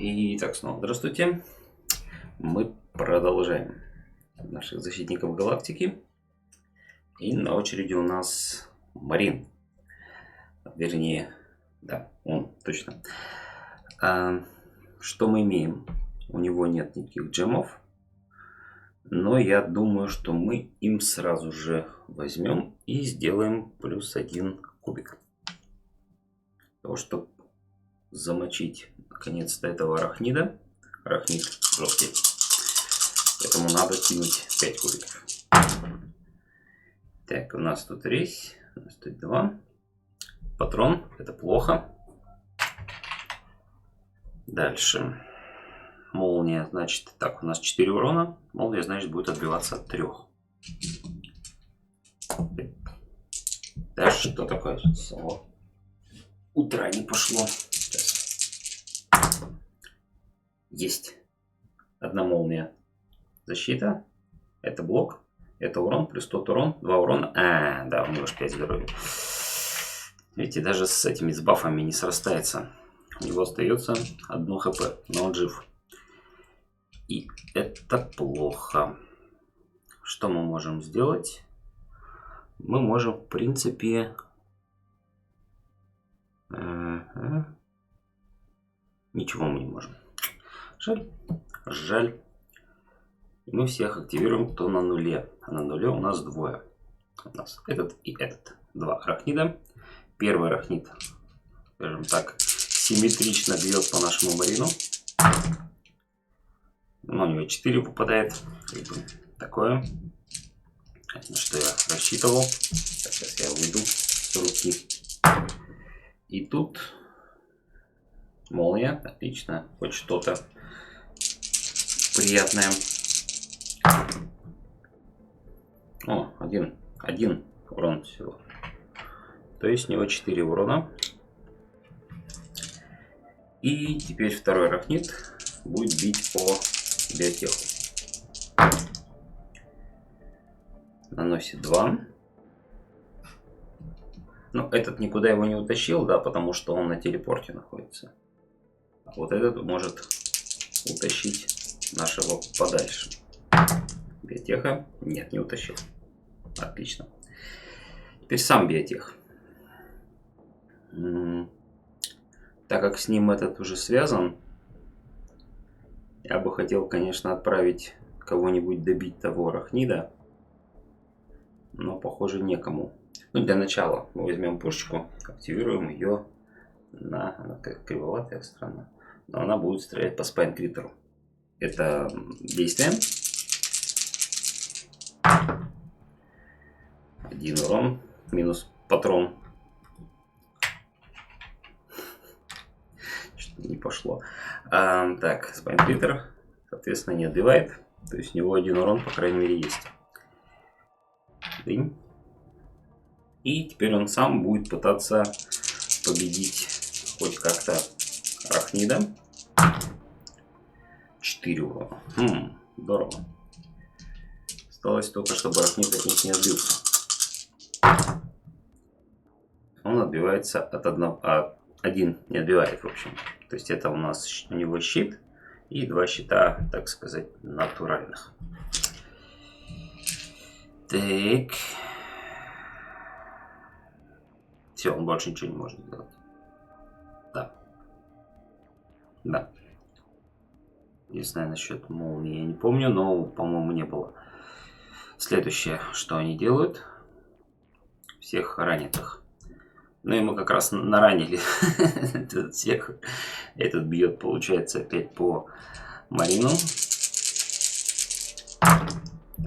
Итак, снова здравствуйте. Мы продолжаем наших защитников галактики. И на очереди у нас Марин. Вернее, да, он, точно. Что мы имеем? У него нет никаких джемов. Но я думаю, что мы им сразу же возьмем и сделаем +1 кубик. Для того, чтобы замочить наконец-то этого арахнида. Арахнид жесткий. Поэтому надо кинуть 5 кубиков. Так, у нас тут резь. У нас тут 2. Патрон. Это плохо. Дальше. Молния, значит, так, у нас 4 урона. Молния, значит, будет отбиваться от 3. Да, что такое? Утра не пошло. Сейчас. Есть. Одна молния. Защита. Это блок. Это урон. Плюс тот урон. 2 урона. Да, у него же 5 здоровья. Видите, даже с этими с бафами не срастается. У него остается 1 хп. Но он жив. И это плохо. Что мы можем сделать? Мы можем, в принципе... Ничего мы не можем. Жаль. Жаль. И мы всех активируем, кто на нуле. А на нуле у нас двое. У нас этот и этот. 2 арахнида. Первый арахнид, скажем так, симметрично бьет по нашему Марину. Но у него 4 попадает. Такое. На что я рассчитывал. Сейчас я уйду с руки. И тут молния. Отлично. Хоть что-то приятное. О, один урон всего. То есть у него 4 урона. И теперь второй арахнид будет бить по биотеху. Наносит 2. Ну, этот никуда его не утащил, да, потому что он на телепорте находится. А вот этот может утащить нашего подальше. Биотеха? Нет, не утащил. Отлично. Теперь сам биотех. Так как с ним этот уже связан, я бы хотел, конечно, отправить кого-нибудь добить того арахнида. Но, похоже, некому. Ну, для начала мы возьмем пушечку, активируем ее на... Она как кривоватая, странно. Но она будет стрелять по спайнкритеру. Это действие. 1 урон. Минус патрон. Что-то не пошло. Так, спайнкритер, соответственно, не отбивает. То есть у него 1 урон, по крайней мере, есть. Дынь. И теперь он сам будет пытаться победить хоть как-то арахнида. 4 урона. Здорово. Осталось только, чтобы арахнид от них не отбился. Он отбивается от одного... один не отбивает, в общем. То есть это у нас у него щит и 2 щита, так сказать, натуральных. Так. Все, он больше ничего не может сделать. Да. Да. Единственное, насчет молнии я не помню, но, по-моему, не было. Следующее, что они делают. Всех ранят их. Ну и мы как раз наранили всех. Этот бьет, получается, опять по Марину.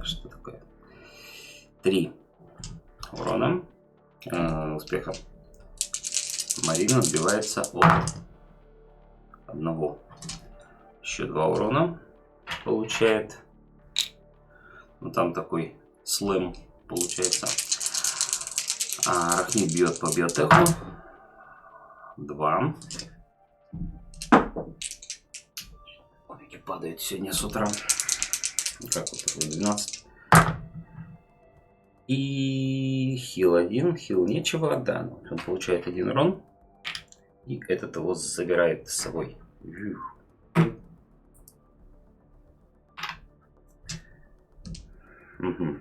Что такое? 3 урона. Успеха. Марина отбивается от 1. Еще 2 урона получает. Ну там такой слэм получается. Арахнид бьет по биотеху. 2. Кубики падают сегодня с утра. Как вот 12. И хил 1. Хил нечего. Да, он получает 1 урон. И этот его забирает с собой. Угу.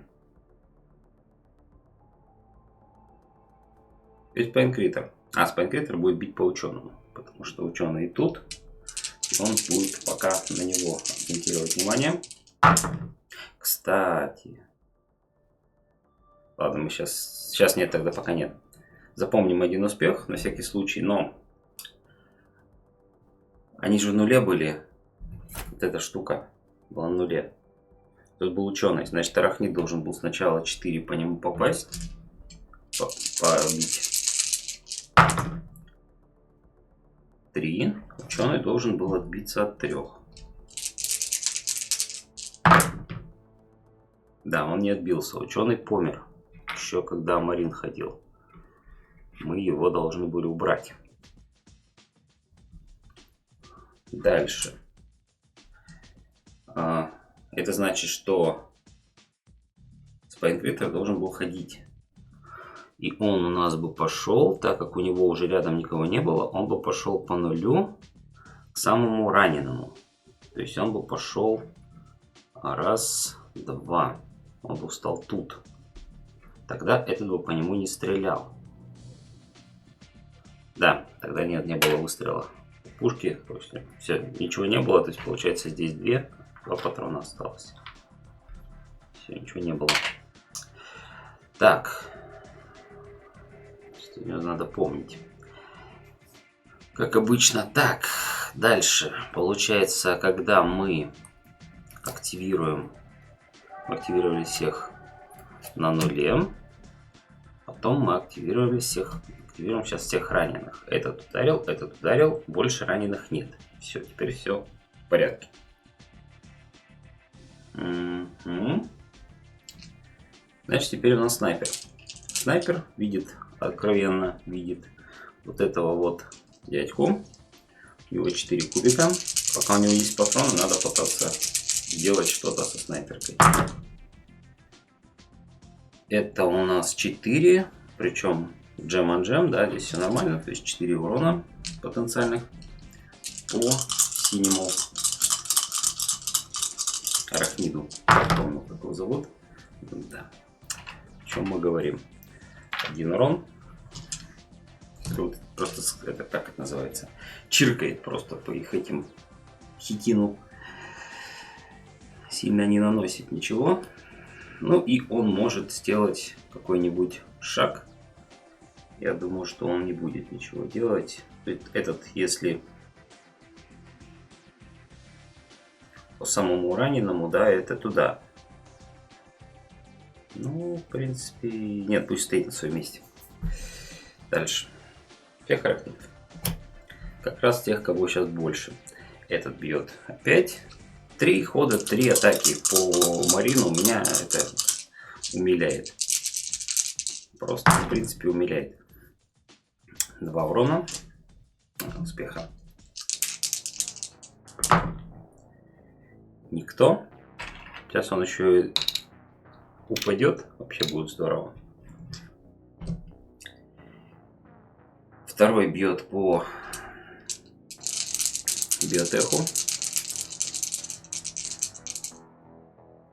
То есть Спайнкритер. А Спайнкритер будет бить по ученому. Потому что ученый тут. И он будет пока на него акцентировать внимание. Кстати. Ладно, мы сейчас нет, тогда пока нет. Запомним один успех на всякий случай. Но они же в нуле были. Вот эта штука была в нуле. Тут был ученый. Значит, арахнит должен был сначала 4 по нему попасть. Побить. 3. Ученый должен был отбиться от 3. Да, он не отбился. Ученый помер. Еще когда Марин ходил. Мы его должны были убрать. Дальше. Это значит, что Спайнкритер должен был ходить. И он у нас бы пошел, так как у него уже рядом никого не было, он бы пошел по нулю к самому раненому. То есть он бы пошел раз, два. Он бы встал тут. Тогда этот бы по нему не стрелял. Да, тогда нет, не было выстрела. Пушки, то есть все, ничего не было, то есть получается здесь 2 патрона осталось. Все, ничего не было. Так. Надо помнить. Как обычно. Так, дальше. Получается, когда мы активировали всех на нуле, потом мы активируем сейчас всех раненых. Этот ударил, больше раненых нет. Все, теперь все в порядке. Значит, теперь у нас снайпер. Снайпер откровенно видит вот этого вот дядьку. У него 4 кубика. Пока у него есть патроны, надо пытаться сделать что-то со снайперкой. Это у нас 4, причем джем-ан-джем, да, здесь все нормально, то есть 4 урона потенциальных по синему арахниду. Помню, как его зовут. Да. О чем мы говорим? 1 урон. Просто это как это называется? Чиркает просто по их этим хитину. Сильно не наносит ничего. Ну и он может сделать какой-нибудь шаг. Я думаю, что он не будет ничего делать. Этот, если по самому раненому, да, это туда. Ну, в принципе, нет, пусть стоит на своем месте. Дальше. Всех арахнидов. Как раз тех, кого сейчас больше. Этот бьет опять. 3 хода, 3 атаки по Марину меня это умиляет. Просто, в принципе, умиляет. 2 урона. Успеха. Никто. Сейчас он еще и упадет. Вообще будет здорово. Второй бьет по биотеху.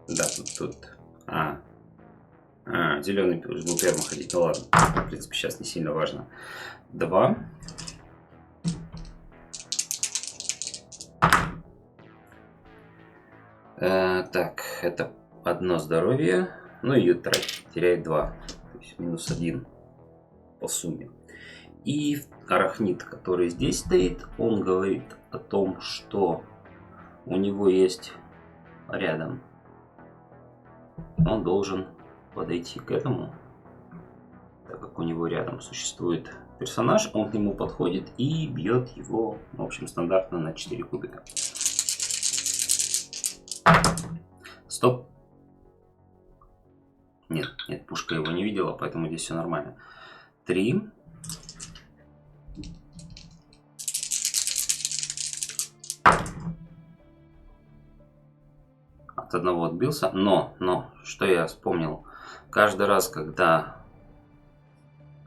Да, тут. Зеленый был первым ходить. Ну ладно. В принципе, сейчас не сильно важно. 2. Так, это 1 здоровье. Ну и теряет 2. То есть минус 1 по сумме. И арахнид, который здесь стоит, он говорит о том, что у него есть рядом. Он должен подойти к этому, так как у него рядом существует персонаж, он к нему подходит и бьет его, в общем, стандартно на 4 кубика. Стоп. Нет, пушка его не видела, поэтому здесь все нормально. 3. От одного отбился, но, что я вспомнил, каждый раз, когда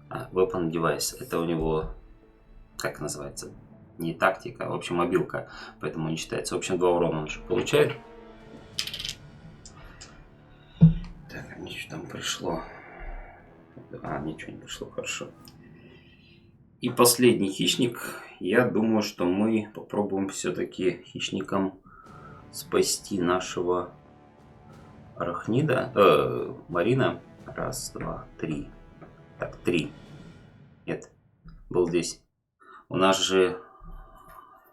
weapon device, это у него, как называется, не тактика, в общем, мобилка, поэтому не считается. В общем, 2 урона он еще получает. там пришло? А, ничего не пришло, хорошо. И последний хищник. Я думаю, что мы попробуем все-таки хищником спасти нашего арахнида. Марина. Раз, два, три. Так, 3. Нет, был здесь. У нас же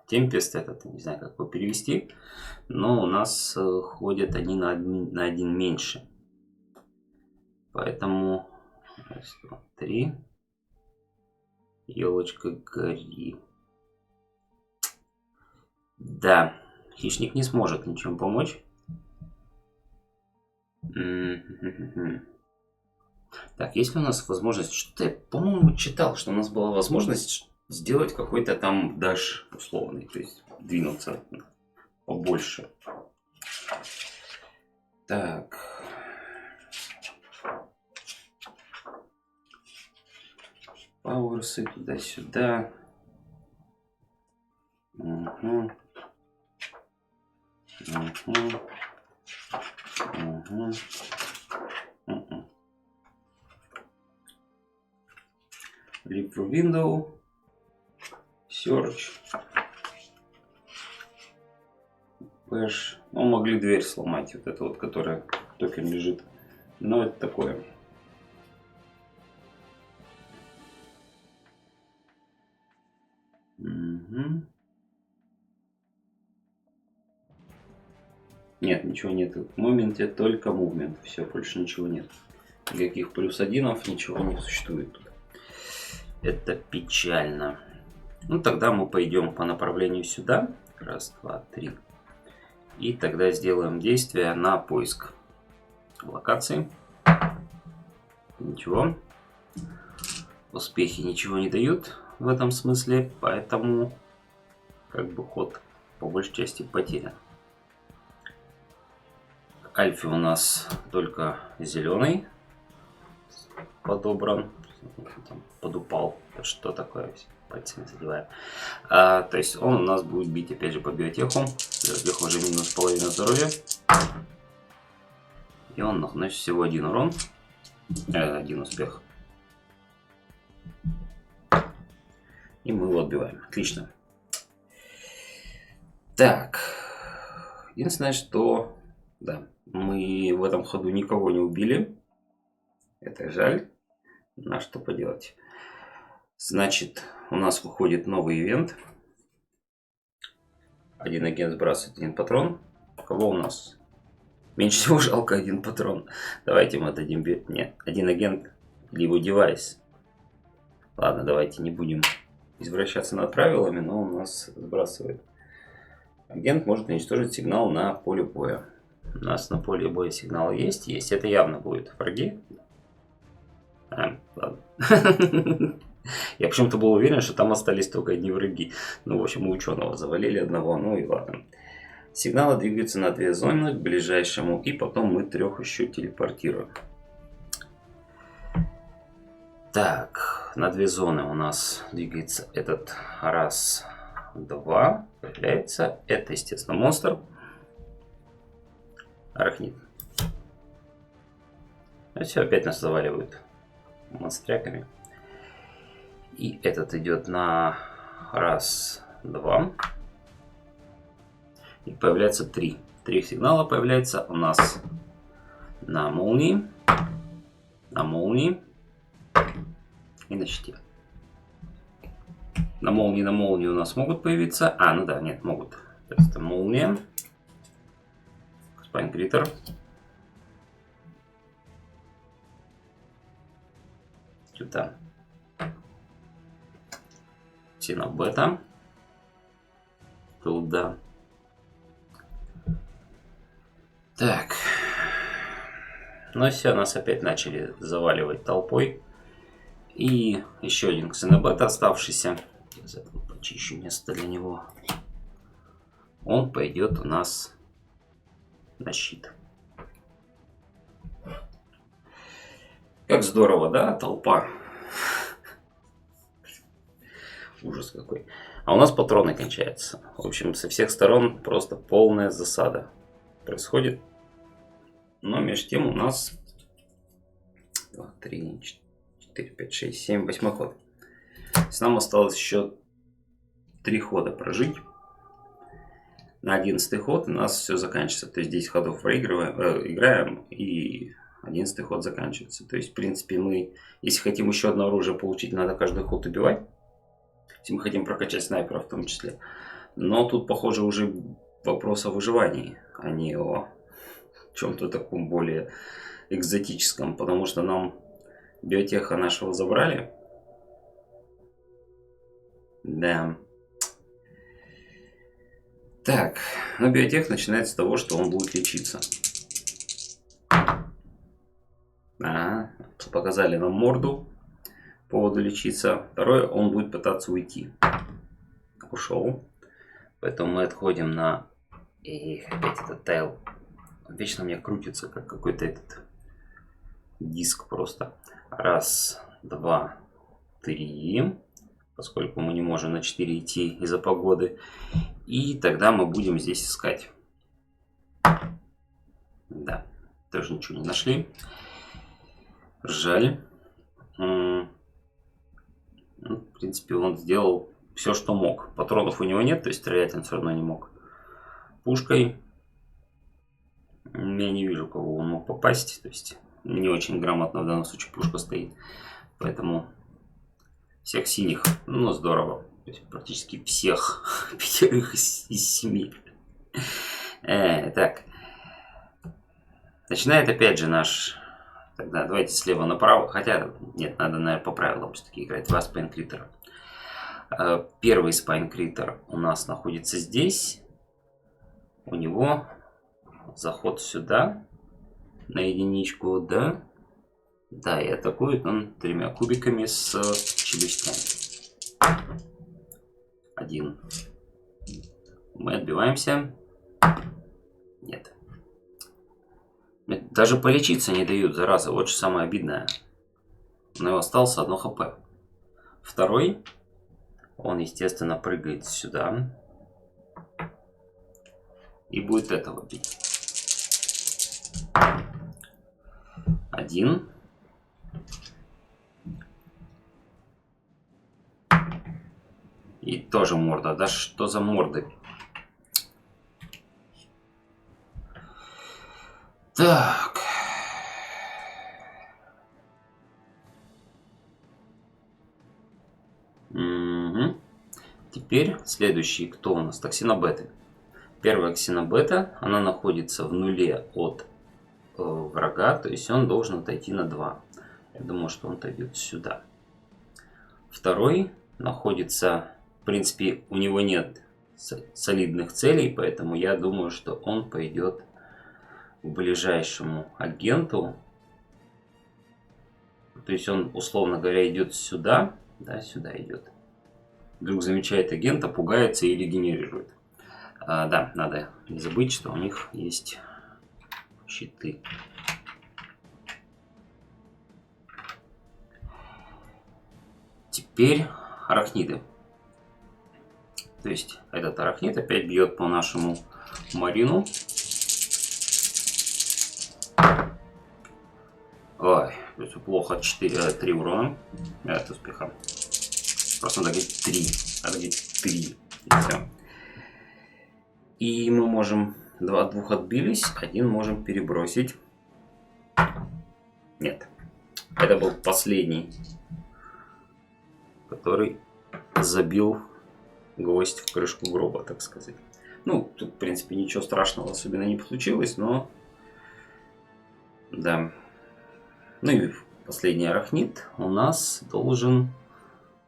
Темпест, этот, не знаю, как его перевести, но у нас ходят они на один меньше. Поэтому раз, два, 3. Елочка гори. Да, хищник не сможет ничем помочь. Так, есть ли у нас возможность... Что-то я, по-моему, читал, что у нас была возможность сделать какой-то там даш условный. То есть двинуться побольше. Так. Пауэрсы туда-сюда. Угу. Угу. Угу. Leap through window. Search. Bash. Ну, могли дверь сломать. Вот это вот, которая токен лежит. Но это такое. Угу. Нет, ничего нет. В моменте только мувмент. Все, больше ничего нет. Никаких +1, ничего не существует тут. Это печально. Ну, тогда мы пойдем по направлению сюда. Раз, два, 3. И тогда сделаем действие на поиск локации. Ничего. Успехи ничего не дают в этом смысле. Поэтому как бы ход по большей части потерян. Альфе у нас только зеленый подобран. Там подупал. Что такое? Пальцами задеваем. То есть он у нас будет бить опять же по биотеху. Биотех уже минус половина здоровья. И он наносит всего 1 урон. 1 успех. И мы его отбиваем. Отлично. Так. Единственное, что... Да, мы в этом ходу никого не убили. Это жаль. На что поделать. Значит, у нас выходит новый ивент. Один агент сбрасывает 1 патрон. Кого у нас? Меньше всего жалко 1 патрон. Давайте мы отдадим... Нет, 1 агент либо девайс. Ладно, давайте не будем извращаться над правилами, но у нас сбрасывает. Агент может уничтожить сигнал на поле боя. У нас на поле боя сигнал есть. Это явно будет враги. Ладно. Я почему-то был уверен, что там остались только одни враги. Ну, в общем, мы ученого завалили одного, ну и ладно. Сигналы двигаются на 2 зоны к ближайшему, и потом мы 3 еще телепортируем. Так, на 2 зоны у нас двигается этот раз, 2, появляется. Это, естественно, монстр. Арахнид. Ну все, опять нас заваливают монстряками. И этот идет на раз, 2. И появляется 3. 3 сигнала появляется у нас на молнии. На молнии. И на щите. На молнии у нас могут появиться. Ну да, нет, могут. Это молния. Спайнгриттер. Сюда. Синобета. Туда. Так. Ну все, нас опять начали заваливать толпой. И еще один ксенобет оставшийся. Я почищу место для него. Он пойдет у нас на щит. Как здорово, да, толпа? Ужас какой. А у нас патроны кончаются. В общем, со всех сторон просто полная засада происходит. Но между тем у нас 2, 3, 4, 5, 6, 7, 8 ход. То есть нам осталось еще 3 хода прожить. На 11 ход у нас все заканчивается. То есть 10 ходов играем, и 11 ход заканчивается. То есть, в принципе, мы, если хотим еще одно оружие получить, надо каждый ход убивать. Если мы хотим прокачать снайпера в том числе. Но тут, похоже, уже вопрос о выживании, а не о чем-то таком более экзотическом. Потому что нам биотеха нашего забрали. Да. Так, ну биотех начинается с того, что он будет лечиться. Показали нам морду по поводу лечиться. Второе, он будет пытаться уйти. Ушел. Поэтому мы отходим на... опять этот тайл. Вечно у меня крутится, как какой-то этот диск просто. Раз, два, три. Поскольку мы не можем на 4 идти из-за погоды. И тогда мы будем здесь искать. Да, тоже ничего не нашли. Жаль. Ну, в принципе, он сделал все, что мог. Патронов у него нет, то есть стрелять он все равно не мог. Пушкой я не вижу, кого он мог попасть. То есть не очень грамотно в данном случае пушка стоит. Поэтому всех синих, ну здорово. То есть практически всех 5 из 7. Так. Начинает опять же наш... Тогда давайте слева направо. Хотя, нет, надо, наверное, по правилам все-таки играть. 2 спайнкритера. Первый спайнкритер у нас находится здесь. У него заход сюда. На единичку, да. Да, и атакует он 3 кубиками с челюстями. 1. Мы отбиваемся. Нет. Даже полечиться не дают, зараза. Вот что самое обидное. У него осталось 1 хп. Второй. Он, естественно, прыгает сюда. И будет этого бить. 1. И тоже морда. Да что за морды? Так. Угу. Теперь следующий, кто у нас? Токсинобеты. Первая ксенобета, она находится в нуле от врага, то есть он должен отойти на 2. Я думаю, что он отойдет сюда. Второй находится, в принципе, у него нет солидных целей, поэтому я думаю, что он пойдет к ближайшему агенту. То есть он, условно говоря, идет сюда, да, сюда идет. Вдруг замечает агента, пугается и регенерирует. Да, надо не забыть, что у них есть щиты. Теперь арахниды. То есть этот арахнид опять бьет по нашему Марину. Ой, это плохо. 3 урона. Это успеха. Просто надо говорить 3. Надо говорить 3. И все. И мы можем... 2 от 2 отбились. 1 можем перебросить. Нет. Это был последний, который забил гвоздь в крышку гроба, так сказать. Ну, тут, в принципе, ничего страшного особенно не случилось, но... Да. Ну и последний арахнид у нас должен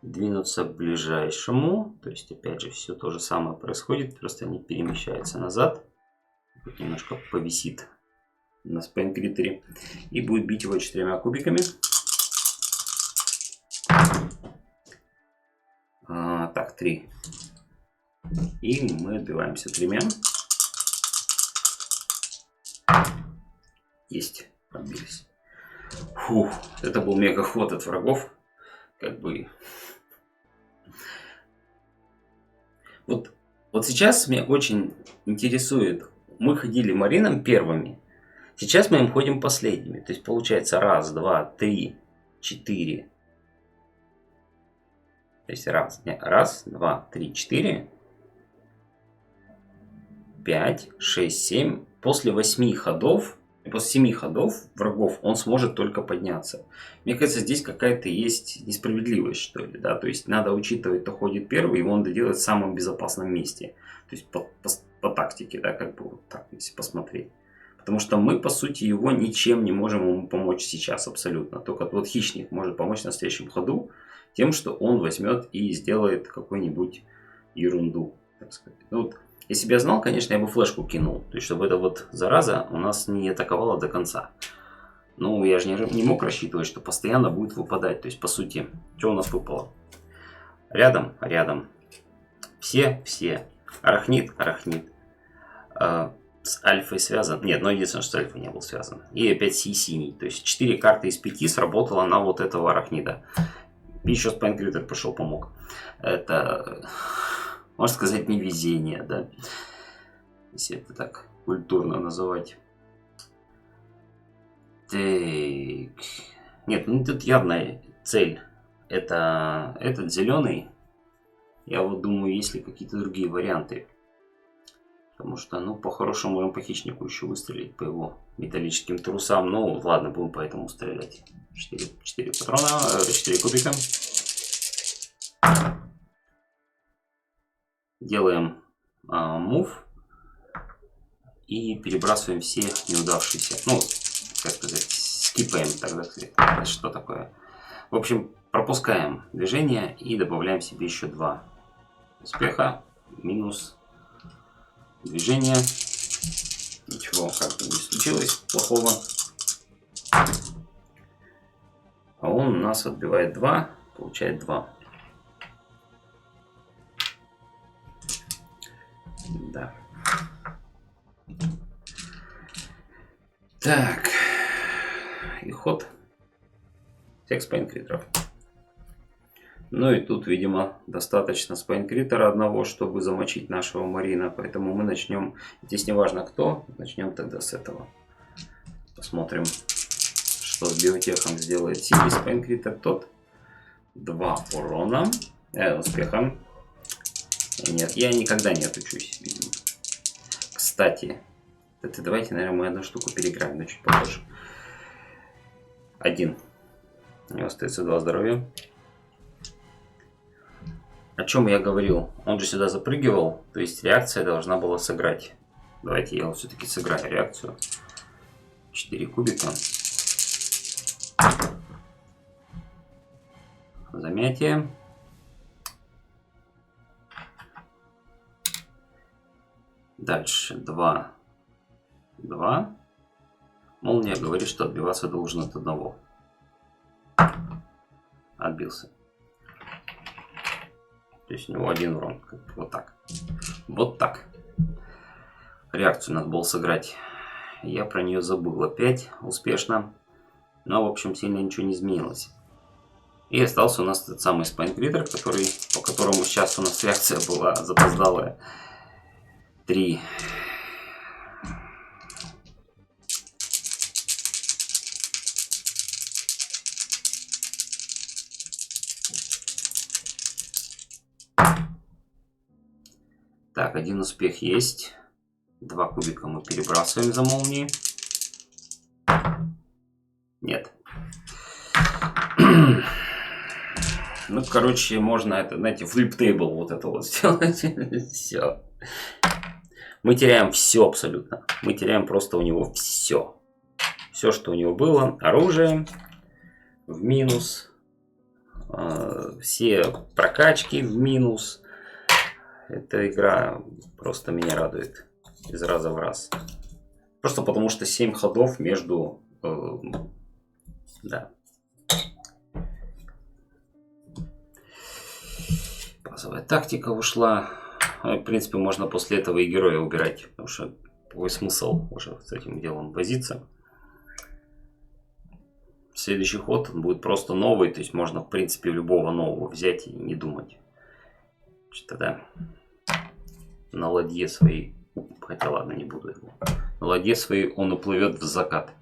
двинуться к ближайшему. То есть, опять же, все то же самое происходит, просто они перемещаются назад. Тут немножко повисит на спайнкритере. И будет бить его 4 кубиками. Так, 3. И мы отбиваемся 3. Есть, отбились. Фух, это был мега ход от врагов. Как бы... Вот сейчас меня очень интересует. Мы ходили Марином первыми. Сейчас мы им ходим последними. То есть получается раз, два, три, четыре. То есть раз, два, три, четыре, 5, 6, 7. После 8 ходов, после 7 ходов врагов он сможет только подняться. Мне кажется, здесь какая-то есть несправедливость, что ли. Да? То есть надо учитывать, кто ходит первый, его надо делать в самом безопасном месте. То есть по тактике, да, как бы вот так, если посмотреть. Потому что мы, по сути, его ничем не можем ему помочь сейчас абсолютно. Только вот хищник может помочь на следующем ходу тем, что он возьмет и сделает какую-нибудь ерунду, так сказать. Ну, вот, если бы я знал, конечно, я бы флешку кинул. То есть, чтобы эта вот зараза у нас не атаковала до конца. Ну, я же не мог рассчитывать, что постоянно будет выпадать. То есть, по сути, что у нас выпало? Рядом. Все. Арахнит. С альфой связан. Нет, но единственное, что с альфой не был связан. И опять синий. То есть 4 карты из 5 сработало на вот этого арахнида. И еще Spine пришел, помог. Это, можно сказать, невезение, да. Если это так культурно называть. Так. Нет, ну тут явная цель. Это этот зеленый. Я вот думаю, есть ли какие-то другие варианты. Потому что, ну, по-хорошему, можем по хищнику еще выстрелить, по его металлическим трусам. Ну, ладно, будем по этому стрелять. 4 патрона, 4 кубика. Делаем мув. И перебрасываем все неудавшиеся. Ну, как сказать, скипаем тогда. Это что такое? В общем, пропускаем движение и добавляем себе еще 2 успеха. Минус движение. Ничего как бы не случилось плохого. А он у нас отбивает 2, получает 2. Да. Так. И ход. Всех спайнкритеров. Ну и тут, видимо, достаточно спайнкритера одного, чтобы замочить нашего Марина. Поэтому мы начнем. Здесь не важно кто. Начнем тогда с этого. Посмотрим, что с биотехом сделает синий спайнкритер. Тот 2 урона. Успеха. Нет, я никогда не отучусь, видимо. Кстати, это давайте, наверное, мы одну штуку переиграем, но чуть попозже. 1. У него остается 2 здоровья. О чем я говорил? Он же сюда запрыгивал, то есть реакция должна была сыграть. Давайте я все-таки сыграю реакцию. 4 кубика. Замятие. Дальше 2. 2. Молния говорит, что отбиваться должен от 1. Отбился. То есть у него 1 урон. Вот так. Вот так. Реакцию надо было сыграть. Я про нее забыл опять. Успешно. Но, в общем, сильно ничего не изменилось. И остался у нас тот самый спайнкритер, по которому сейчас у нас реакция была запоздалая. 3. Так, 1 успех есть. 2 кубика мы перебрасываем за молнии. Нет. Ну, короче, можно это, знаете, флип-тейбл вот это вот сделать. Все. Мы теряем все абсолютно. Мы теряем просто у него все. Все, что у него было. Оружие в минус. Все прокачки в минус. Эта игра просто меня радует из раза в раз. Просто потому что 7 ходов между... да. Базовая тактика ушла. В принципе, можно после этого и героя убирать. Потому что какой смысл уже с этим делом возиться. Следующий ход будет просто новый. То есть можно, в принципе, любого нового взять и не думать. Что-то да. На ладье своей. Хотя ладно, не буду его ладье своей он уплывет в закат.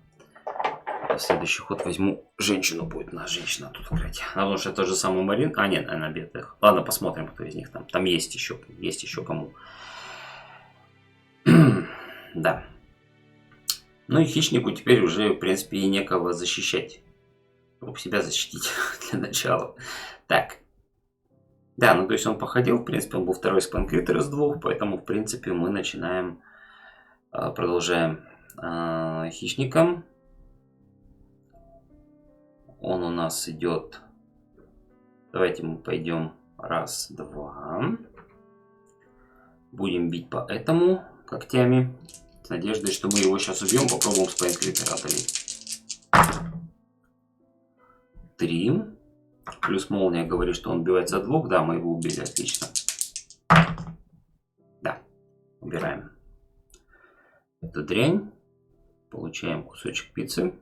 В следующий ход возьму женщину, будет на женщина тут играть. Потому что это же самый Марин. А, нет, она бедных. Ладно, посмотрим, кто из них там. Там есть еще кому. Да. Ну и хищнику теперь уже, в принципе, и некого защищать. Чтобы себя защитить для начала. Так. Да, ну то есть он походил, в принципе, он был второй спанкритер из двух, поэтому, в принципе, мы начинаем, продолжаем хищником. Он у нас идет. Давайте мы пойдем раз, два. Будем бить по этому когтями. С надеждой, что мы его сейчас убьем. Попробуем спайнкритера одолеть. 3. Плюс молния говорит, что он убивается от двух. Да, мы его убили. Отлично. Да. Убираем эту дрянь. Получаем кусочек пиццы.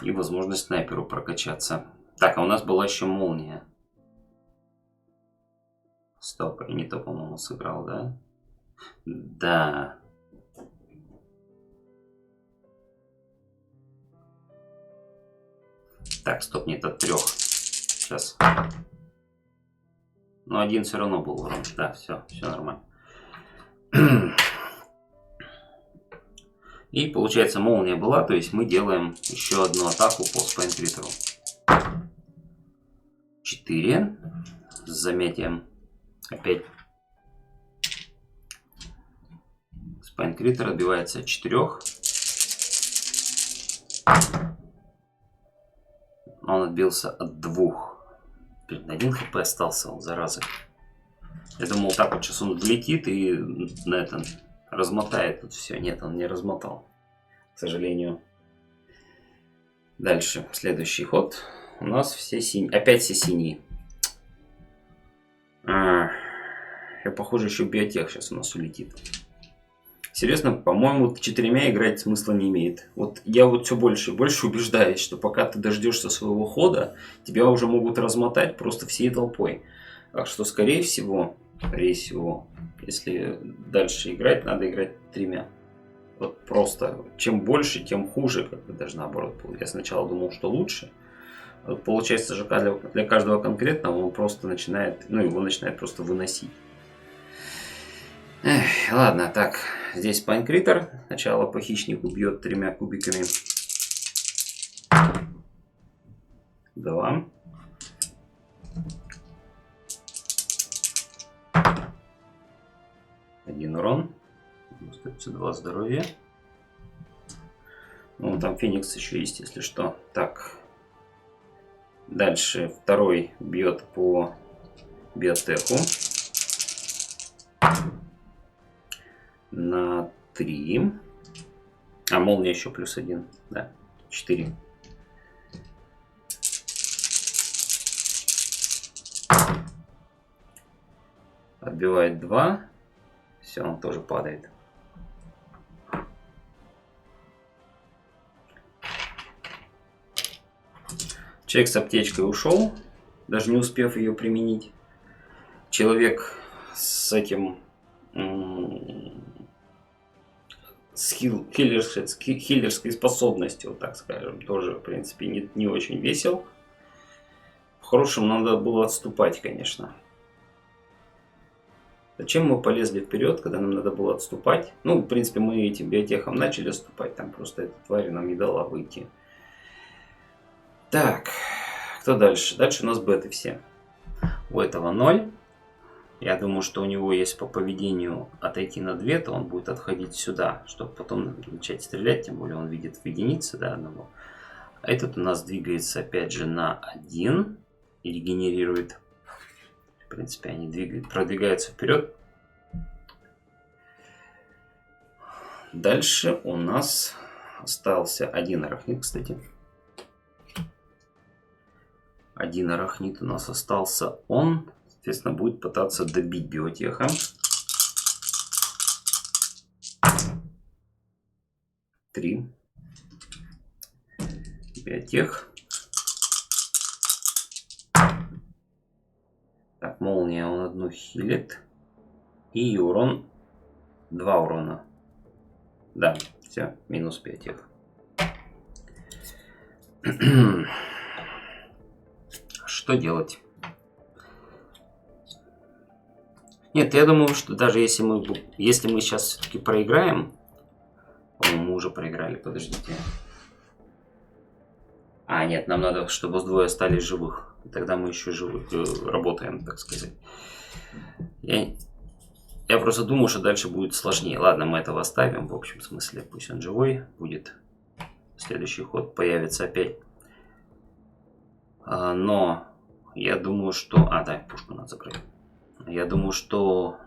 И возможность снайперу прокачаться. Так, а у нас была еще молния. Стоп, я не то, по-моему, сыграл, да? Да. Так, стоп, нет, от 3. Сейчас. Но один все равно был урон. Да, все нормально. И получается молния была, то есть мы делаем еще одну атаку по спайнкритеру. 4. С замятием. Опять. Спайнкритер отбивается от 4. Он отбился от 2. Блин, 1 хп остался, он, зараза. Я думал, так вот сейчас он влетит и на это размотает тут все. Нет, он не размотал, к сожалению. Дальше, следующий ход. У нас все синие. Опять все синие. Я, похоже, еще биотех сейчас у нас улетит. Серьезно, по-моему, 4 играть смысла не имеет. Вот я вот все больше и больше убеждаюсь, что пока ты дождешься своего хода, тебя уже могут размотать просто всей толпой. Так что, скорее всего, если дальше играть, надо играть 3. Вот просто, чем больше, тем хуже, как бы даже наоборот. Я сначала думал, что лучше. Вот получается, ЖК для каждого конкретного он просто начинает, его начинает просто выносить. Эх, ладно, так, здесь спайнкритер. Сначала по хищнику бьет 3 кубиками. 2. Один урон. Остается 2 здоровья. Ну, там Феникс еще есть, если что. Так. Дальше второй бьет по биотеху. На 3. А, молния еще плюс 1. Да, 4. Отбивает 2. Все, он тоже падает. Человек с аптечкой ушел, даже не успев ее применить. Человек с этим с хиллерской способностью, вот так скажем, тоже, в принципе, не очень весел. В хорошем надо было отступать, конечно. Зачем мы полезли вперед, когда нам надо было отступать? Ну, в принципе, мы этим биотехом начали отступать, там просто эта тварь нам не дала выйти. Так, кто дальше? Дальше у нас беты все. У этого 0. Я думаю, что у него есть по поведению отойти на 2, то он будет отходить сюда, чтобы потом начать стрелять, тем более он видит в единице, да, одного. А этот у нас двигается опять же на 1 и регенерирует. В принципе, они продвигаются вперед. Дальше у нас остался 1 арахнит, кстати. 1 арахнит у нас остался. Он, соответственно, будет пытаться добить биотеха. 3. Биотех. Так, молния он одну хилит. И урон 2 урона. Да, все, минус 5 их. Что делать? Нет, я думаю, что даже если мы сейчас все-таки проиграем... Мы уже проиграли, подождите. А, нет, нам надо, чтобы с двое остались живых. Тогда мы еще живы, работаем, так сказать. Я просто думаю, что дальше будет сложнее. Ладно, мы этого оставим. В общем смысле, пусть он живой будет. Следующий ход появится опять. Но я думаю, что... да, пушку надо закрыть. Я думаю, что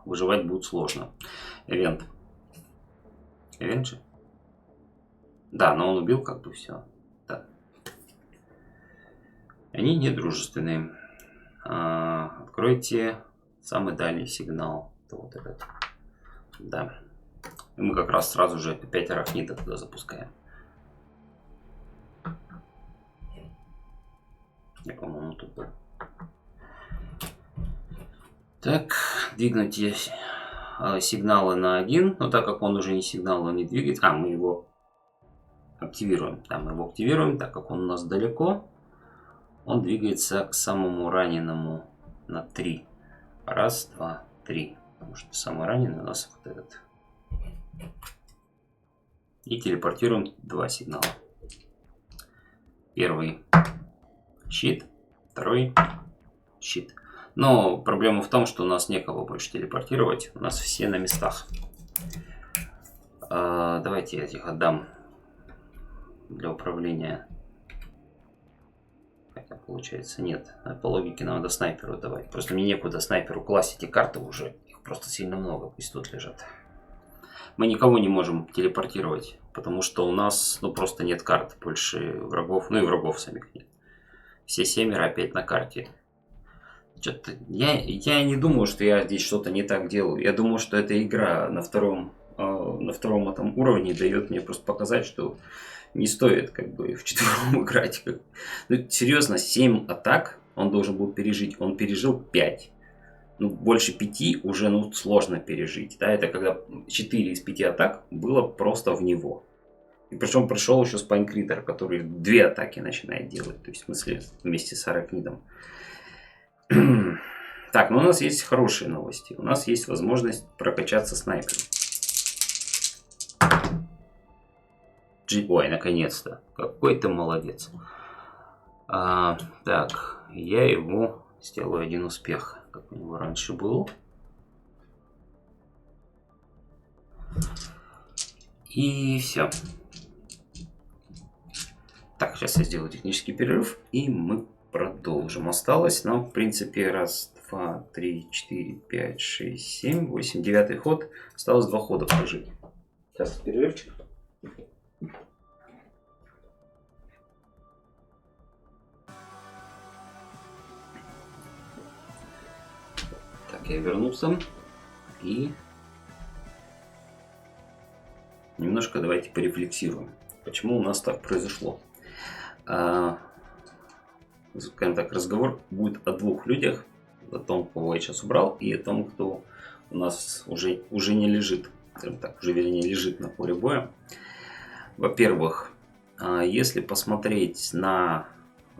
выживать будет сложно. Эвент. Эвент же? Да, но он убил как бы все. Да. Они недружественные. Откройте самый дальний сигнал. Вот этот. Да. И мы как раз сразу же 5 арахнида туда запускаем. Я, по-моему, тут был. Так, двигнуть сигналы на 1. Но так как он уже не сигнал, он не двигается. Мы его активируем. Да, мы его активируем, так как он у нас далеко. Он двигается к самому раненому на 3. Раз, два, 3. Потому что самый раненый у нас вот этот. И телепортируем 2 сигнала. Первый щит, второй щит. Но проблема в том, что у нас некого больше телепортировать. У нас все на местах. Давайте я этих отдам для управления. Хотя получается нет. По логике надо снайперу давать. Просто мне некуда снайперу класть эти карты уже. Их просто сильно много. Пусть тут лежат. Мы никого не можем телепортировать. Потому что у нас просто нет карт. Больше врагов. Ну и врагов самих нет. Все 7 опять на карте. Что-то я не думаю, что я здесь что-то не так делаю. Я думаю, что эта игра на втором этом уровне дает мне просто показать, что не стоит как бы в четвером играть. Ну, серьезно, 7 атак он должен был пережить. Он пережил 5. Ну, больше 5 уже сложно пережить. Да? Это когда 4 из 5 атак было просто в него. И причем пришел еще Спайнкритер, который 2 атаки начинает делать. То есть, в смысле, вместе с Аракнидом. Так, у нас есть хорошие новости. У нас есть возможность прокачаться снайпером. Ой, наконец-то. Какой ты молодец. Так, я его сделаю 1 успех, как у него раньше был. И все. Так, сейчас я сделаю технический перерыв, и мы продолжим. Осталось нам, в принципе, 1, 2, 3, 4, 5, 6, 7, 8, 9 ход. Осталось 2 хода прожить. Сейчас перерывчик. Так, я вернулся. И немножко давайте порефлексируем. Почему у нас так произошло? Скажем так, разговор будет о 2 людях. О том, кого я сейчас убрал, и о том, кто у нас уже не лежит. Скажем так, уже вернее лежит на поле боя. Во-первых, если посмотреть на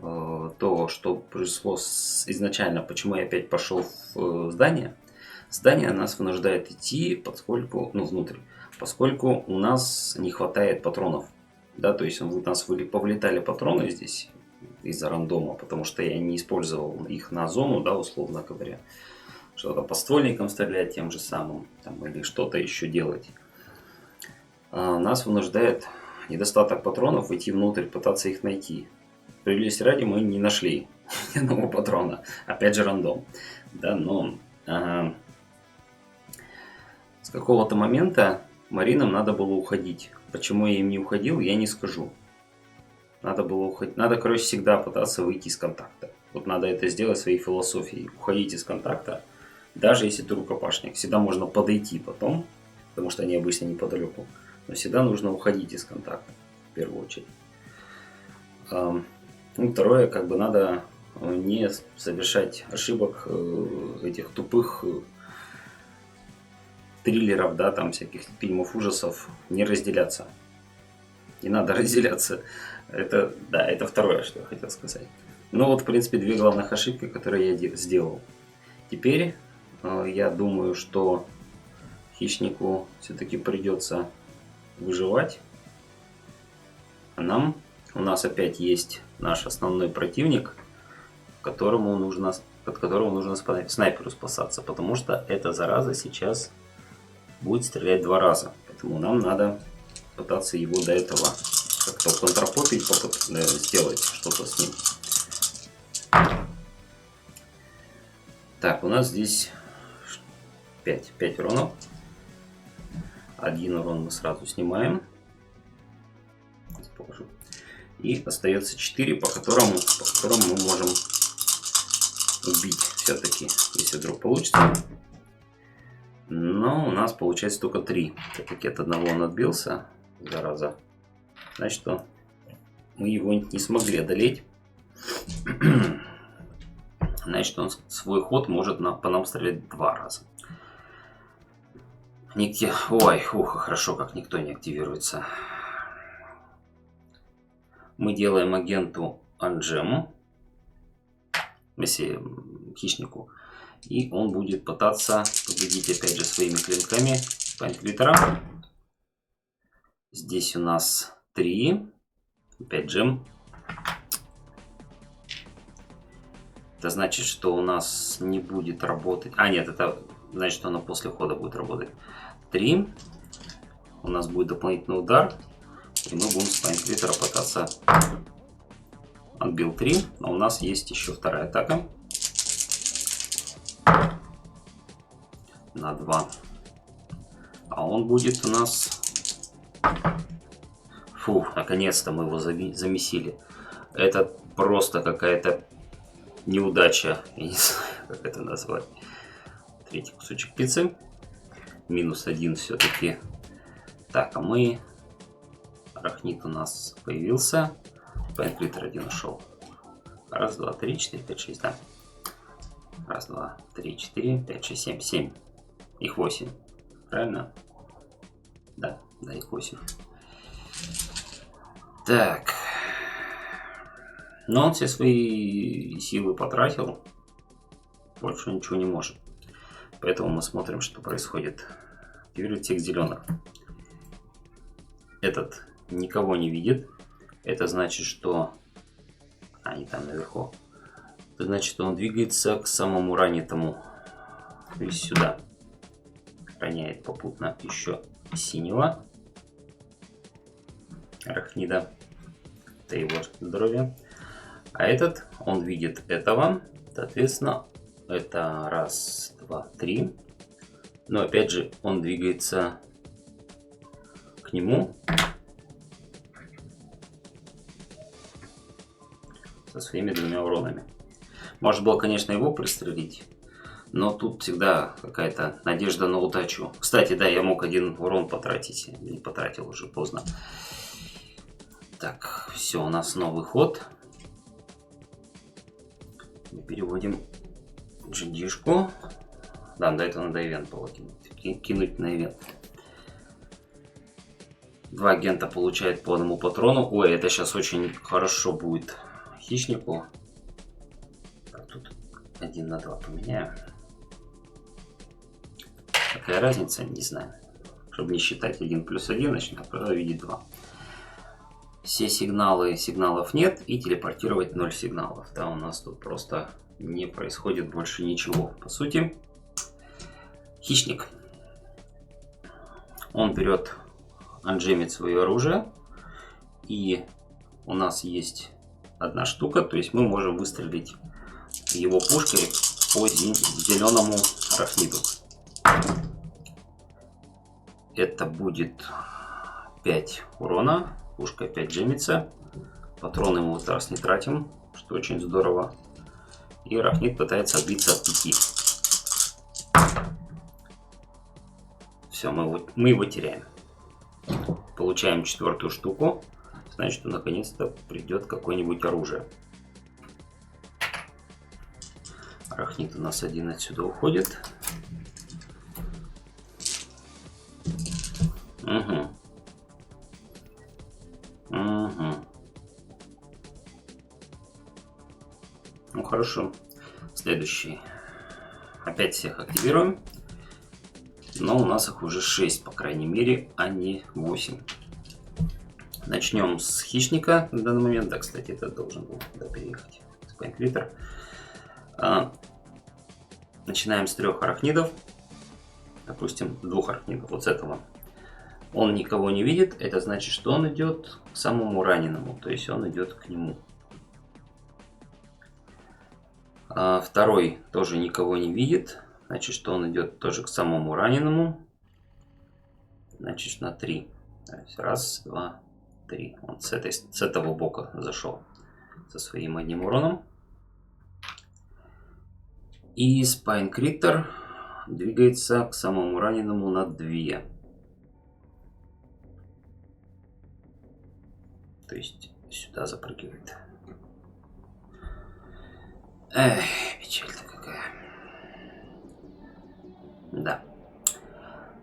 то, что произошло изначально, почему я опять пошел в здание. Здание нас вынуждает идти, поскольку, внутрь, поскольку у нас не хватает патронов. Да, то есть у нас повлетали патроны здесь из-за рандома, потому что я не использовал их на зону, да, условно говоря. Что-то по ствольникам стрелять тем же самым, там, или что-то еще делать. Нас вынуждает недостаток патронов идти внутрь, пытаться их найти. Справедливости ради, мы не нашли ни одного патрона. Опять же рандом. Да, но с какого-то момента маринам надо было уходить. Почему я им не уходил, я не скажу. Надо было уходить. Надо, короче, всегда пытаться выйти из контакта. Вот надо это сделать своей философией. Уходить из контакта, даже если ты рукопашник. Всегда можно подойти потом, потому что они обычно неподалеку. Но всегда нужно уходить из контакта, в первую очередь. Второе, как бы надо не совершать ошибок этих тупых триллеров, да, там всяких фильмов ужасов не разделяться. Не надо разделяться. Это, да, это второе, что я хотел сказать. Ну вот, в принципе, две главных ошибки, которые я сделал. Теперь я думаю, что хищнику все-таки придется выживать. А у нас опять есть наш основной противник, от которого нужно снайперу спасаться, потому что эта зараза сейчас будет стрелять 2 раза. Поэтому нам надо пытаться его до этого как-то контрапопить, сделать что-то с ним. Так, у нас здесь 5 уронов. 1 урон мы сразу снимаем. Положу. И остается 4, по которым мы можем убить все-таки, если вдруг получится. Но у нас получается только 3. Так как от одного он отбился, зараза, значит, что мы его не смогли одолеть. Значит, он свой ход может по нам стрелять 2 раза. Хорошо, как никто не активируется. Мы делаем агенту анджему, если хищнику, и он будет пытаться победить опять же своими клинками Пайнклитера. Здесь у нас 3, 5 джем. Это значит, что у нас не будет работать. Нет, это значит, что оно после хода будет работать. 3. У нас будет дополнительный удар. И мы будем с Пайнклитера пытаться. Отбил 3. Но у нас есть еще вторая атака. На 2. А он будет у нас... Фух, наконец-то мы его замесили. Это просто какая-то неудача. Я не знаю, как это назвать. 3 кусочек пиццы. -1 все-таки. Так, а мы... Арахнит у нас появился. Пайнклитер 1 ушел. 1, 2, 3, 4, 5, 6, да. 1, 2, 3, 4, 5, 6, 7. 7. Их 8. Правильно? Да, их 8. Так. Но он все свои силы потратил. Больше ничего не может. Поэтому мы смотрим, что происходит. Активирует всех зеленых. Этот никого не видит. Это значит, что... Они там наверху. Это значит, что он двигается к самому ранитому. То есть сюда. Роняет попутно еще синего. Арахнида. Это его здоровье. А этот, он видит этого. Соответственно, это 1, 2, 3. Но опять же, он двигается к нему. Со своими 2 уронами. Можно было, конечно, его пристрелить. Но тут всегда какая-то надежда на удачу. Кстати, да, я мог 1 урон потратить. Не потратил, уже поздно. Так, все, у нас новый ход. Мы переводим GG-шку. Да, до этого надо ивент было кинуть на ивент. 2 агента получает по 1 патрону. Ой, это сейчас очень хорошо будет хищнику. Так, тут 1 на 2 поменяю. Какая разница? Не знаю. Чтобы не считать 1 плюс 1, значит, надо видеть 2. Все сигналов нет, и телепортировать 0 сигналов. Да, у нас тут просто не происходит больше ничего. По сути, хищник. Он берет, анджемит свое оружие, и у нас есть 1 штука, то есть мы можем выстрелить его пушкой по зеленому арахниду. Это будет 5 урона. Пушка опять джемится. Патроны мы вот раз не тратим, что очень здорово. И арахнид пытается отбиться от 5. Все, мы его теряем. Получаем 4-ю штуку. Значит, что наконец-то придет какое-нибудь оружие. Арахнид у нас 1 отсюда уходит. Угу. Угу. Ну хорошо. Следующий. Опять всех активируем. Но у нас их уже 6, по крайней мере, а не 8. Начнем с хищника на данный момент. Да, кстати, это должен был переехать. Спайнклитер. Начинаем с 3 арахнидов. Допустим, 2 арахнидов. Вот с этого. Он никого не видит. Это значит, что он идет к самому раненому. То есть он идет к нему. Второй тоже никого не видит. Значит, что он идет тоже к самому раненому. Значит, на 3. То есть 1, 2, 3. Он с этого бока зашел со своим 1 уроном. И Спайнкриттер двигается к самому раненому на 2. То есть сюда запрыгивает. Эх, печаль-то какая. Да.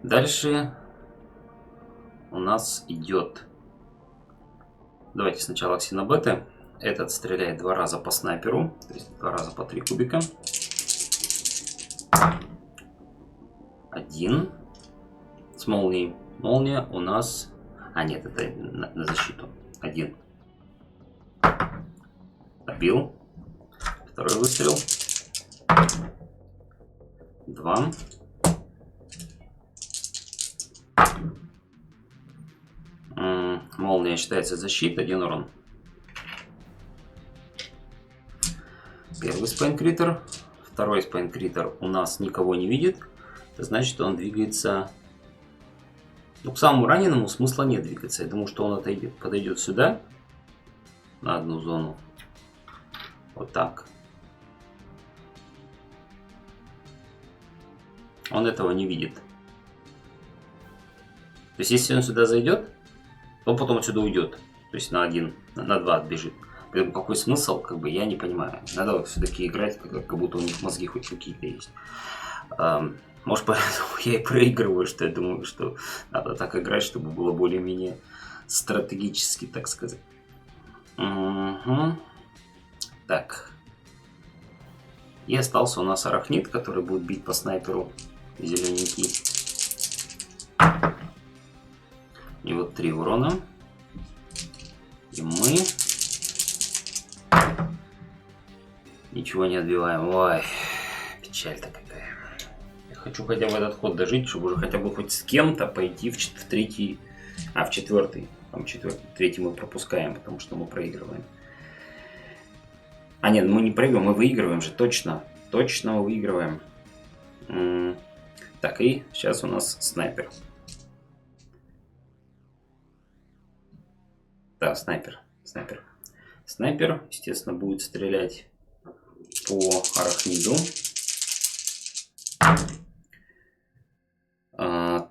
Дальше у нас идет. Давайте сначала ксенобеты. Этот стреляет 2 раза по снайперу. То есть 2 раза по 3 кубика. 1 с молнией. Молния у нас... А, нет, это на защиту. 1. Отбил. Второй выстрел. 2. Молния считается защитой. 1 урон. Первый Спайнкриттер. Второй Спайнкриттер у нас никого не видит. Это значит, что он двигается... Ну, к самому раненому смысла нет двигаться. Я думаю, что он подойдет сюда. На одну зону. Вот так. Он этого не видит. То есть, если он сюда зайдет, он потом отсюда уйдет. То есть на 1, на 2 отбежит. Поэтому какой смысл, как бы, я не понимаю. Надо все-таки играть, как будто у них мозги хоть какие-то есть. Может, поэтому я и проигрываю, что я думаю, что надо так играть, чтобы было более-менее стратегически, так сказать. Угу. Так. И остался у нас арахнид, который будет бить по снайперу. Зелененький. И вот 3 урона. И мы ничего не отбиваем. Ой, печаль-то какая. Я хочу хотя бы этот ход дожить, чтобы уже хотя бы хоть с кем-то пойти в 3-й, в 4-й. Там 3-й мы пропускаем, потому что мы проигрываем. А нет, мы не проигрываем, мы выигрываем же, точно. Точно мы выигрываем. Так, и сейчас у нас снайпер. Да, снайпер. Снайпер, естественно, будет стрелять по арахниду.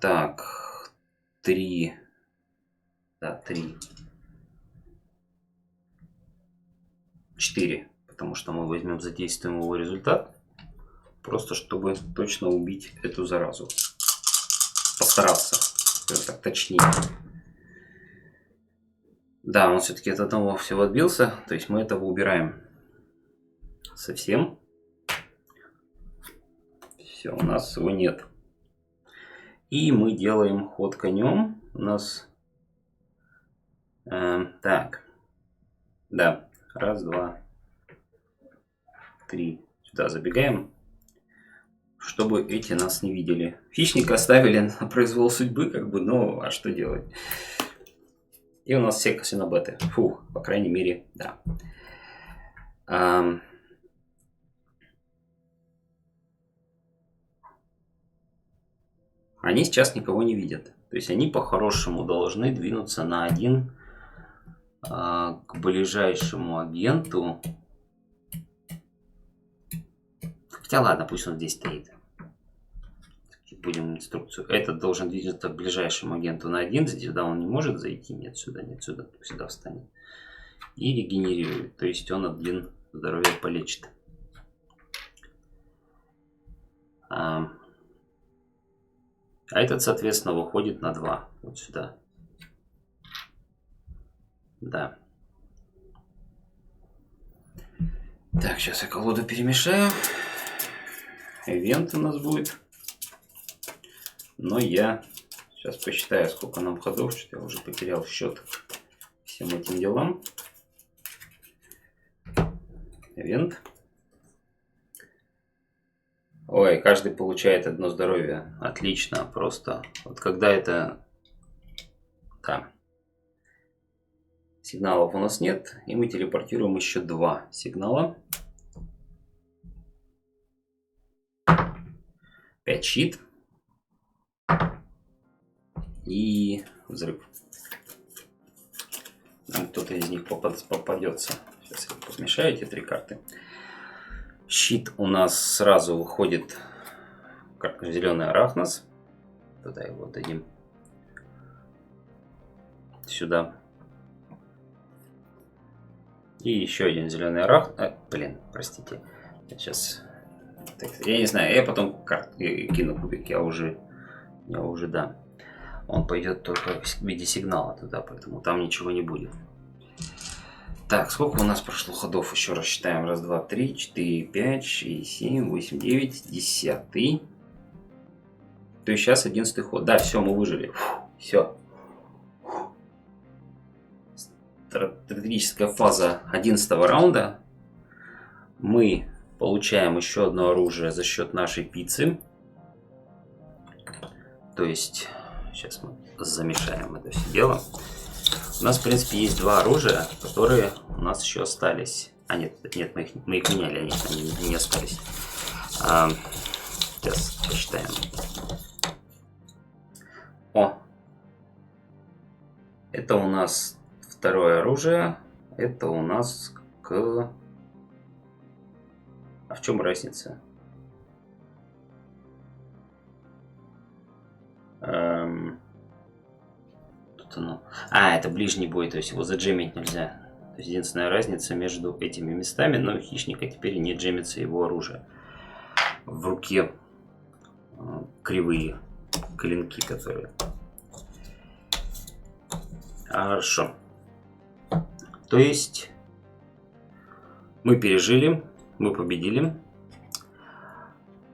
Так, 3. Да, 3. 4. Потому что мы возьмем, задействуем его результат. Просто чтобы точно убить эту заразу. Постараться. Так точнее. Да, он все-таки от одного всего отбился. То есть мы этого убираем. Совсем. Все, у нас его нет. И мы делаем ход конем. У нас... так. Да. 1, 2, 3. Сюда забегаем. Чтобы эти нас не видели. Хищника оставили на произвол судьбы, как бы, ну, а что делать? И у нас все ксенобеты. Фух, по крайней мере, да. Они сейчас никого не видят. То есть они по-хорошему должны двинуться на 1 к ближайшему агенту. Хотя ладно, пусть он здесь стоит. Будем инструкцию. Этот должен двигаться к ближайшему агенту на 1. Сюда он не может зайти. Нет, сюда, сюда встанет. И регенерирует. То есть он 1 здоровье полечит. А этот, соответственно, выходит на 2. Вот сюда. Да. Так, сейчас я колоду перемешаю. Ивент у нас будет. Но я сейчас посчитаю, сколько нам ходов. Что я уже потерял счет всем этим делам. Ивент. Ой, каждый получает одно здоровье. Отлично, просто. Вот когда это... Да. Сигналов у нас нет. И мы телепортируем еще 2 сигнала. 5 щит. И взрыв. Нам кто-то из них попадется. Сейчас я подмешаю эти 3 карты. Щит у нас сразу выходит как зеленый арахнос. Туда его дадим. Сюда. И еще один зеленый арахнос. Простите. Сейчас. Я не знаю, я потом кину кубик. Я уже да. Он пойдет только в виде сигнала туда, поэтому там ничего не будет. Так, сколько у нас прошло ходов? Еще раз считаем. 1, 2, 3, 4, 5, 6, 7, 8, 9, 10. То есть сейчас 11 ход. Да, все, мы выжили. Все. Стратегическая фаза 11 раунда. Мы получаем еще одно оружие за счет нашей пиццы. То есть, сейчас мы замешаем это все дело. У нас, в принципе, есть 2 оружия, которые у нас еще остались. А, нет, мы их меняли, они не остались. Сейчас посчитаем. О! Это у нас второе оружие. Это у нас к... А в чем разница? Тут оно... это ближний бой, то есть его заджемить нельзя. То есть единственная разница между этими местами, но у хищника теперь не джемится его оружие. В руке кривые клинки, которые... Хорошо. То есть мы пережили, мы победили.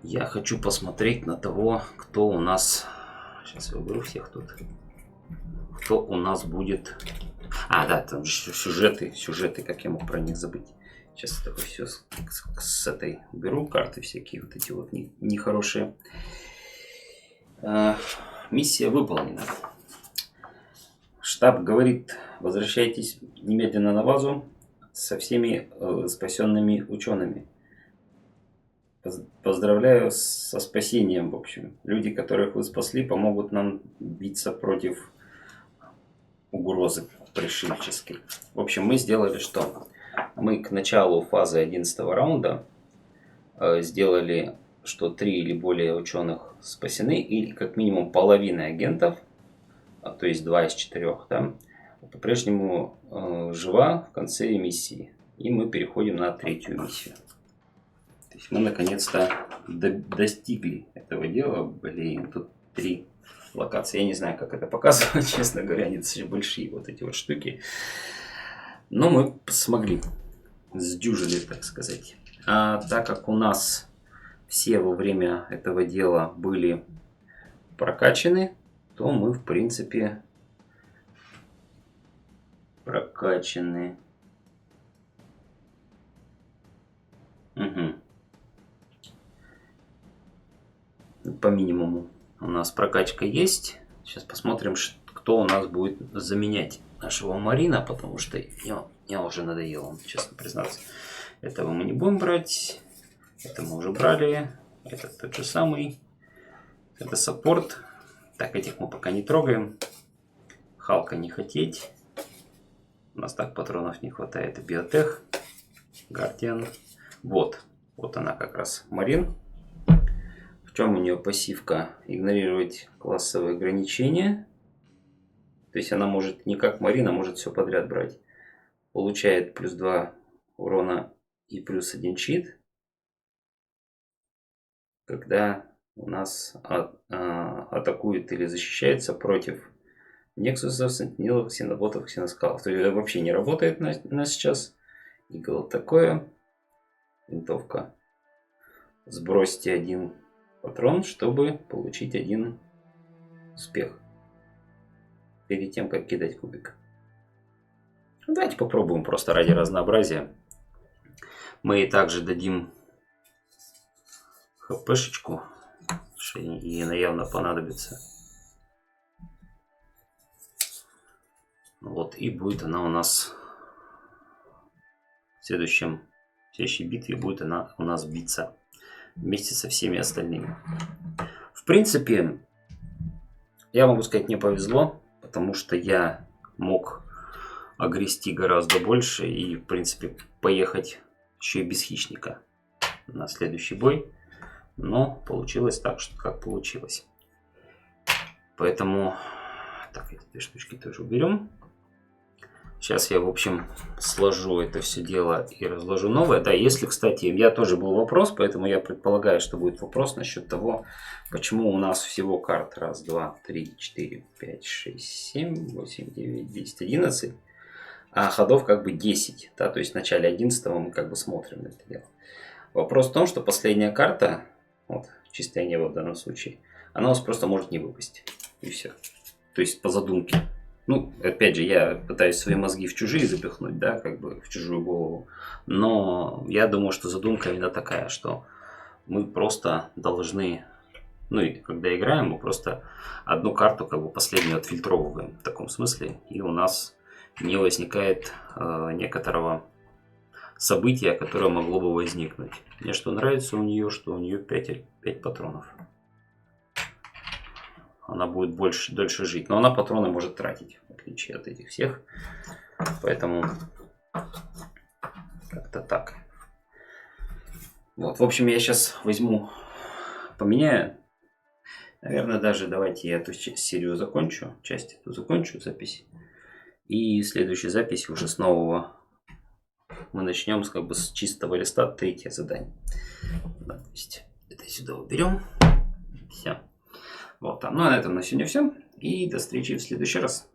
Я хочу посмотреть на того, кто у нас... Сейчас я выберу всех тут. Кто у нас будет... да, там же сюжеты, как я мог про них забыть. Сейчас это все с этой беру, карты всякие вот эти вот нехорошие. Миссия выполнена. Штаб говорит, возвращайтесь немедленно на базу со всеми спасенными учеными. Поздравляю со спасением, в общем. Люди, которых вы спасли, помогут нам биться против угрозы пришельческой. В общем, мы сделали что? Мы к началу фазы 11 раунда сделали, что 3 или более ученых спасены, или как минимум половина агентов, то есть 2 из 4, да, по-прежнему жива в конце миссии. И мы переходим на 3-ю миссию. То есть мы наконец-то достигли этого дела. Блин, тут 3 локации. Я не знаю, как это показывать, честно говоря. Они достаточно большие вот эти вот штуки. Но мы смогли. Сдюжили, так сказать. А так как у нас все во время этого дела были прокачаны, то мы, в принципе, прокачаны. Угу. По минимуму у нас прокачка есть. Сейчас посмотрим, кто у нас будет заменять нашего Марина, потому что мне уже надоело, честно признаться. Этого мы не будем брать. Это мы уже брали. Этот тот же самый. Это саппорт. Так, этих мы пока не трогаем. Халка не хотеть. У нас так патронов не хватает. Биотех. Гардиан. Вот она как раз Марин. В чем у нее пассивка? Игнорировать классовые ограничения. То есть она может не как Марина, может все подряд брать. Получает плюс 2 урона и плюс 1 щит. Когда у нас атакует или защищается против Нексусов, Сентинелов, Ксеноботов, Ксеноскалов. То есть вообще не работает на сейчас. Игл такое. Винтовка. Сбросьте один патрон, чтобы получить один успех. Перед тем, как кидать кубик. Ну, давайте попробуем просто ради разнообразия. Мы ей также дадим хпшечку, что ей явно понадобится. Вот, и будет она у нас в следующей битве будет она у нас биться вместе со всеми остальными. В принципе, я могу сказать, мне повезло, потому что я мог огрести гораздо больше и, в принципе, поехать еще и без хищника на следующий бой. Но получилось так, что как получилось. Поэтому, так, эти две штучки тоже уберем. Сейчас я, в общем, сложу это все дело и разложу новое. Да, если, кстати, я тоже был вопрос, поэтому я предполагаю, что будет вопрос насчет того, почему у нас всего карт 1, 2, 3, 4, 5, 6, 7, 8, 9, 10, 11, а ходов как бы 10. Да, то есть в начале 11 мы как бы смотрим на это дело. Вопрос в том, что последняя карта, вот, чистое небо в данном случае, она у нас просто может не выпасть. И все. То есть по задумке. Ну, опять же, я пытаюсь свои мозги в чужие запихнуть, да, как бы в чужую голову. Но я думаю, что задумка именно такая, что мы просто должны, ну и когда играем, мы просто одну карту, как бы последнюю отфильтровываем в таком смысле. И у нас не возникает некоторого события, которое могло бы возникнуть. Мне что нравится у нее, что у нее 5 патронов. Она будет дольше жить. Но она патроны может тратить, в отличие от этих всех. Поэтому как-то так. Вот, в общем, я сейчас возьму, поменяю. Наверное, даже давайте я эту серию закончу. Часть эту закончу, запись. И следующая запись уже с нового. Мы начнем как бы с чистого листа, третье задание. Да, то есть это сюда уберем. Все. Вот, ну а на этом на сегодня все. И до встречи в следующий раз.